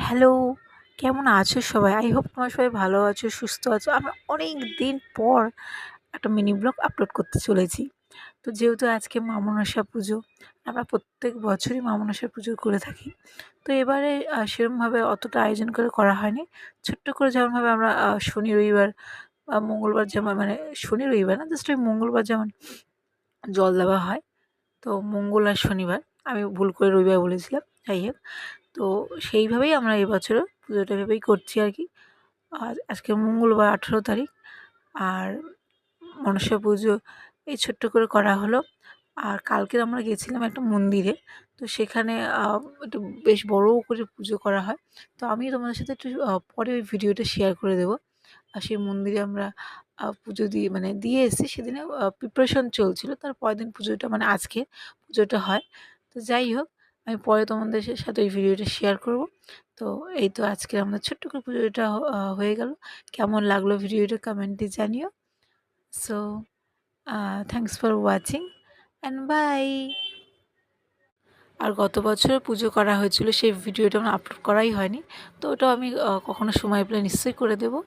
Hello, কেমন আছো সবাই? আই হোপ তোমরা সবাই ভালো আছো, সুস্থ আছো। আমরা অনেক দিন পর একটা মিনি ব্লগ আপলোড করতে চলেছি। তো যেহেতু আজকে মা মনসা পুজো, আমরা প্রত্যেক বছরই মা মনসা পুজো করে থাকি। তো এবারে সেরমভাবে অতটা আয়োজন করে করা হয়নি। ছোট্ট করে যেমনভাবে আমরা শনি, রবিবার বা মঙ্গলবার যেমন মানে শনি, রবিবার না জাস্ট ওই মঙ্গলবার যেমন জল দেওয়া হয়। তো মঙ্গল আর শনিবার, আমি ভুল করে রবিবার বলেছিলাম। যাই হোক, তো সেইভাবেই আমরা এবছরও পুজোটা এভাবেই করছি আর কি। আর আজকে মঙ্গলবার 18 তারিখ। আর মনসা পুজো এই ছোট্ট করে করা হলো। আর কালকে আমরা গেছিলাম একটা মন্দিরে। তো সেখানে একটু বেশ বড় করে পুজো করা হয়। তো আমি তোমাদের সাথে একটু পরে ওই ভিডিওটা শেয়ার করে দেবো। আর সেই মন্দিরে আমরা পুজো দিয়ে এসেছি। সেদিনে প্রিপারেশন চলছিল। তার পরের দিন পুজোটা মানে আজকে পুজোটা হয়। তো যাই হোক, আমি পরে তোমাদের সাথে ওই ভিডিওটা শেয়ার করব। তো এই তো আজকে আমাদের ছোট্ট করে পুজোটা হয়ে গেল। কেমন লাগলো ভিডিওটা কমেন্টে জানিও। So thanks for watching and bye. আর গত বছরও পুজো করা হয়েছিল, সেই ভিডিওটা আমার আপলোড করাই হয়নি। তো ওটাও আমি কখনো সময় পেলে নিশ্চয়ই করে দেবো।